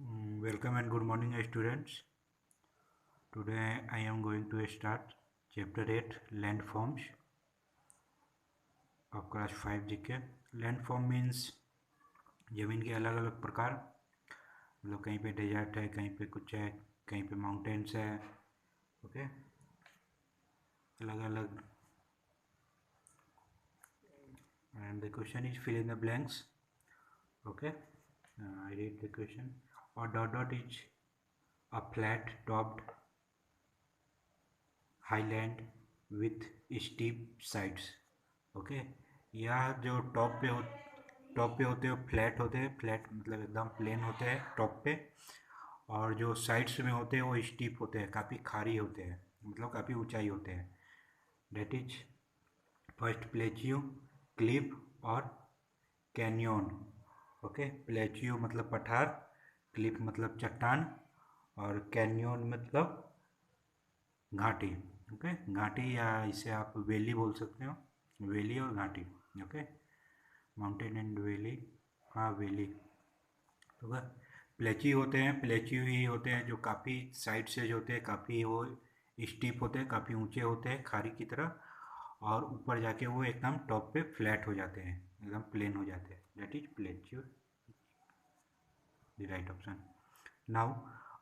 Welcome and good morning, students. Today I am going to start chapter 8 landforms of class 5 GK. Landform means ज़मीन के अलग अलग प्रकार, मतलब कहीं पे डेजर्ट है, कहीं पे कुछ है, कहीं पे माउंटेन्स है, ओके, अलग अलग. And the question is fill in the blanks. Okay, I read the question. A dot is a flat topped highland with steep sides. Okay, यह जो टॉप पे होते हैं फ्लैट होते हैं, फ्लैट मतलब एकदम प्लेन होते हैं टॉप पे, और जो साइड्स में होते हैं वो स्टीप होते हैं, काफ़ी खारी होते हैं, मतलब काफ़ी ऊंचाई होते हैं. That is first plateau, cliff और कैनियन. ओके, प्लेच्यू मतलब पठार, क्लिफ मतलब चट्टान, और कैनियन मतलब घाटी. ओके, घाटी या इसे आप वैली बोल सकते हो, वैली और घाटी. ओके, माउंटेन एंड वैली, हाँ वैली. तो प्लेची होते हैं, प्लेची ही होते हैं जो काफ़ी साइड से जो होते हैं काफ़ी वो स्टीप होते हैं, काफ़ी ऊंचे होते हैं खारी की तरह, और ऊपर जाके वो एकदम टॉप पे फ्लैट हो जाते हैं, एकदम प्लेन हो जाते हैं. That is plateau, the right option. Now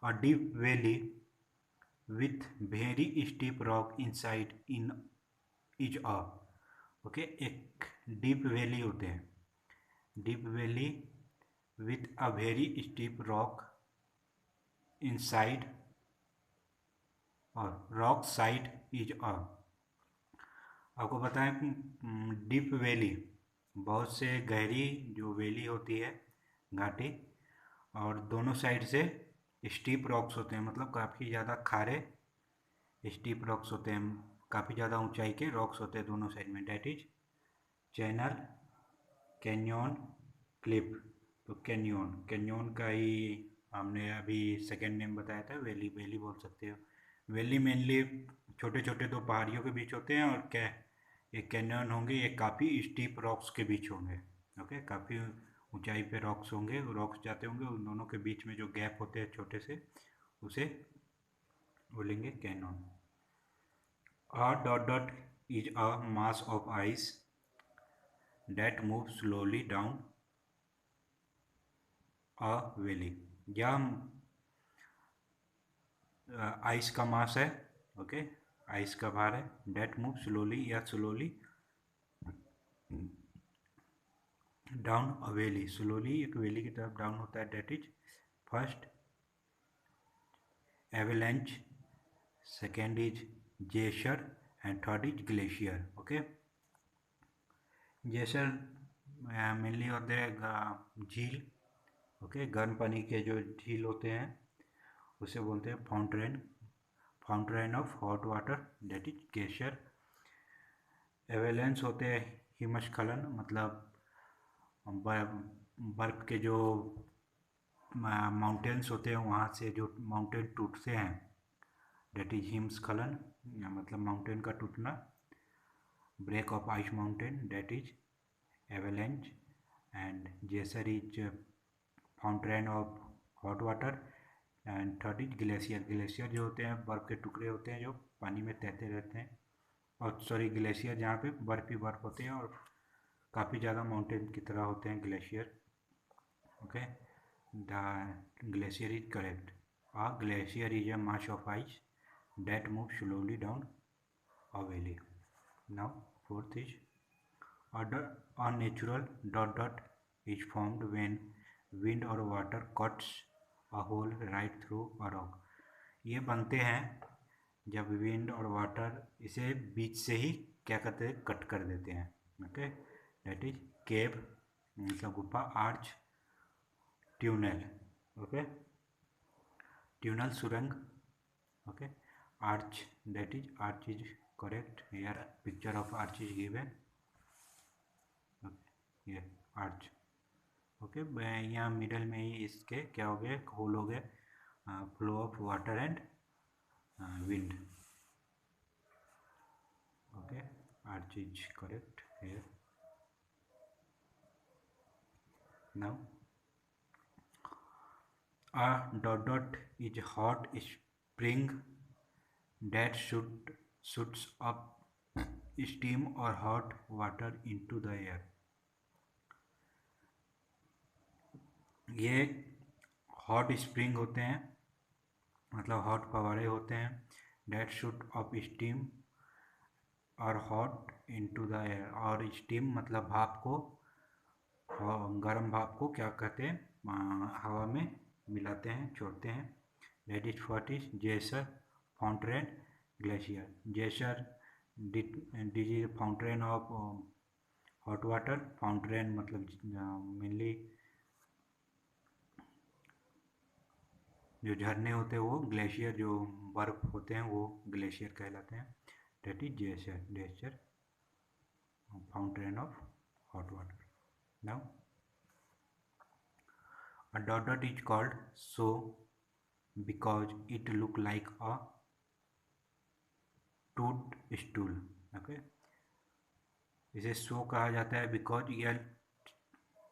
a deep valley with very steep rock inside in each a. Okay, एक डीप वैली होते हैं, deep valley with a very steep rock inside और रॉक साइड इज अ. आपको पता है deep valley बहुत से गहरी जो वैली होती है घाटी, और दोनों साइड से स्टीप रॉक्स होते हैं, मतलब काफ़ी ज़्यादा खारे स्टीप रॉक्स होते हैं, काफ़ी ज़्यादा ऊंचाई के रॉक्स होते हैं दोनों साइड में. That is channel, Canyon, clip. तो कैन्यन, कैन्यन का ही हमने अभी सेकेंड नेम बताया था, वैली, वैली बोल सकते हो. वैली मेनली छोटे छोटे दो पहाड़ियों के बीच होते हैं, और क्या एक कैन्यन होंगे, ये काफ़ी स्टीप रॉक्स के बीच होंगे. ओके, काफ़ी ऊंचाई पे रॉक्स होंगे, रॉक्स जाते होंगे, उन दोनों के बीच में जो गैप होते हैं छोटे से, उसे बोलेंगे Canon. A dot is a mass of ice that moves slowly down a valley. यह आइस का मास है, ओके, आइस का भार है. डेट मूव स्लोली या slowly down a valley, slowly एक वैली की तरफ डाउन होता है. That is first avalanche, second is geyser, and third is glacier. Okay, geyser mainly होते हैं झील, ओके, गर्म पानी के जो झील होते हैं उसे बोलते हैं fountain, fountain of hot water. That is glacier. Avalanche होते हैं हिमस्खलन, मतलब बर्फ के जो माउंटेन्स होते हैं वहाँ से जो माउंटेन टूटते हैं, डेट इज हिमस्खलन, मतलब माउंटेन का टूटना. Break off ice mountain, that is avalanche. And geyser is fountain of hot water. And third is glacier, glacier जो होते हैं बर्फ़ के टुकड़े होते हैं जो पानी में तैरते रहते हैं, और सॉरी ग्लेशियर जहाँ पे बर्फ़ ही बर्फ़ होते हैं और काफ़ी ज़्यादा माउंटेन की तरह होते हैं glacier. Okay, the glacier is correct. A glacier is a mass of ice that moves slowly down a valley. Now, fourth is a natural dot is formed when wind or water cuts a hole right through a rock. ये बनते हैं जब wind और water इसे बीच से ही क्या करते हैं, कट कर देते हैं. ओके, दैट इज केव मतलब गुफा, आर्च, ट्यूनल. ओके, ट्यूनल सुरंग. Okay, arch, that is arch is correct. Here picture of arch is given. ये आर्च. ओके, यहाँ मिडल में ही इसके क्या हो गया, होल हो गया, flow of water and wind. Okay, arch is correct here. Now A dot dot is hot spring that shoots up steam or hot water into the air. ये hot spring होते हैं, मतलब हॉट फवारे होते हैं, date shoot up steam और hot into the air. और steam मतलब भाप को, गर्म भाप को क्या कहते हैं, हवा में मिलाते हैं, छोड़ते हैं। That is first is geyser fountain glacier. Geyser is fountain of hot water. Fountain मतलब मेनली जो झरने होते हैं वो, ग्लेशियर जो बर्फ होते हैं वो ग्लेशियर कहलाते हैं। That is geyser, geyser fountain of hot water. Now a dot dot is called so because it look like a toadstool. Okay, इसे सो कहा जाता है बिकॉज यह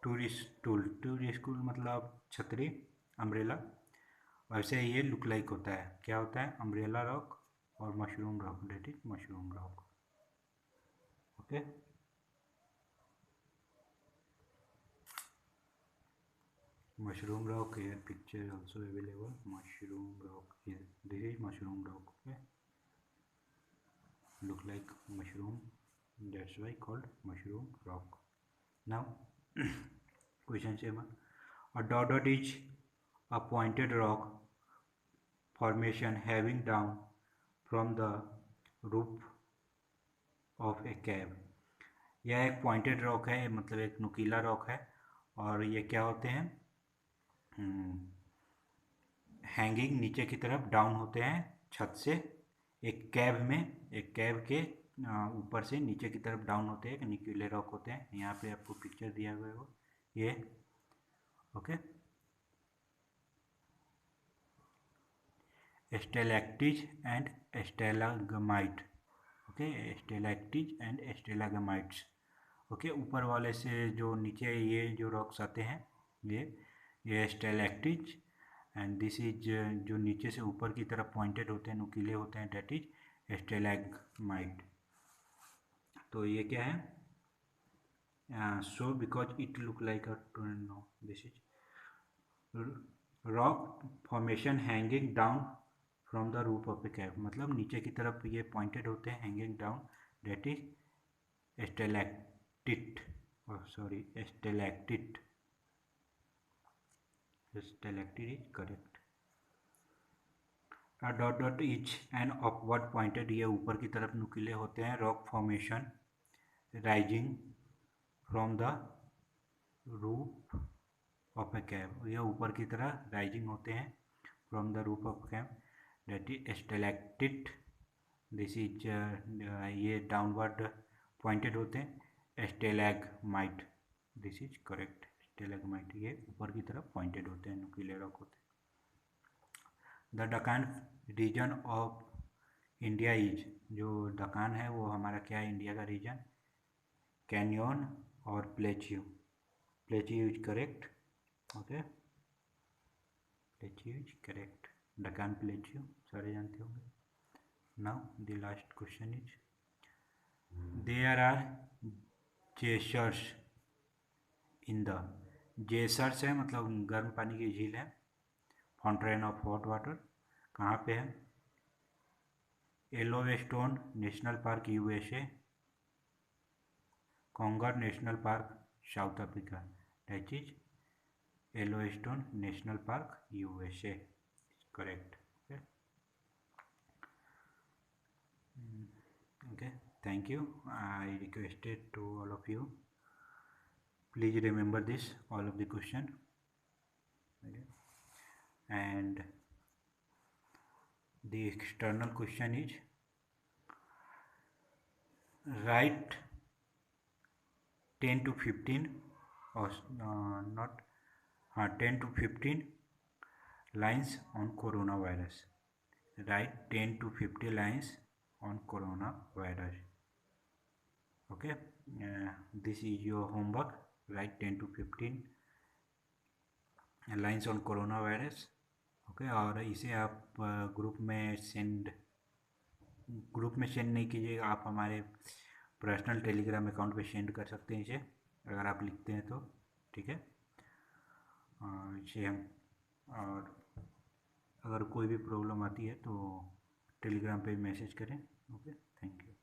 टूरिस्टूल मतलब छतरी, अम्ब्रेला। वैसे ये लुक लाइक होता है, क्या होता है, अम्ब्रेला रॉक और mushroom rock, that is mushroom rock. Okay, mushroom rock, here picture also available. Mushroom rock, here this is mushroom rock. Okay, look like mushroom, that's why called mushroom rock. Now question 7. A dot dot is a pointed rock formation having down from the roof of a cave. यह एक pointed rock है, मतलब एक नुकीला rock है। और ये क्या होते हैं, हैंगिंग नीचे की तरफ डाउन होते हैं छत से, एक कैव में, एक कैव के ऊपर से नीचे की तरफ डाउन होते हैं, न्यूक्लियर रॉक होते हैं। यहाँ पे आपको पिक्चर दिया हुआ है वो ये। Okay, stalactites and stalagmite. Okay, stalactites and stalagmites. Okay, ऊपर वाले से जो नीचे ये जो रॉक्स आते हैं ये स्टेलैक्टिज, एंड दिस इज जो नीचे से ऊपर की तरफ पॉइंटेड होते हैं, नुकीले होते हैं, डेट इज स्टेलैगमाइट। तो ये क्या है, so because it look like a no, this is rock formation hanging down from the roof of a cave, मतलब नीचे की तरफ ये पॉइंटेड होते हैं, hanging down, that is stalactite, sorry stalactite. Stalactite is correct. A dot dot is an upward pointed, ये ऊपर की तरफ नुकीले होते हैं, rock formation rising from the roof of a cave, ये ऊपर की तरह राइजिंग होते हैं from the roof of cave, that is stalactite. This is ये डाउनवर्ड पॉइंटेड होते हैं, stalagmite, this is correct. Stalagmite ये ऊपर की तरफ पॉइंटेड होते हैं, नुकीले रॉक होते हैं। The Deccan region of India is, जो डकान है वो हमारा क्या है, इंडिया का रीजन, कैनियन और plateau. Plateau is correct. Okay, plateau is correct, Deccan plateau सारे जानते होंगे। Now the last question is, there are geysers in the, geysers है मतलब गर्म पानी की झील है, फाउंटेन ऑफ हॉट वाटर, कहाँ पे है, Yellowstone National Park USA, Kruger National Park South Africa, that is Yellowstone National Park USA, correct. Okay, thank you. I requested to all of you, please remember this, all of the question. Okay. And the external question is, write 10 to 15 or not 10 to 15 lines on coronavirus. Write 10 to 50 lines on coronavirus. Okay, this is your homework. Write 10 to 15 lines on corona virus. Okay, और इसे आप group में send नहीं कीजिएगा, आप हमारे personal Telegram account पे send कर सकते हैं इसे, अगर आप लिखते हैं तो। ठीक है, इसे हम, और अगर कोई भी प्रॉब्लम आती है तो टेलीग्राम पे मैसेज करें। Okay, thank you.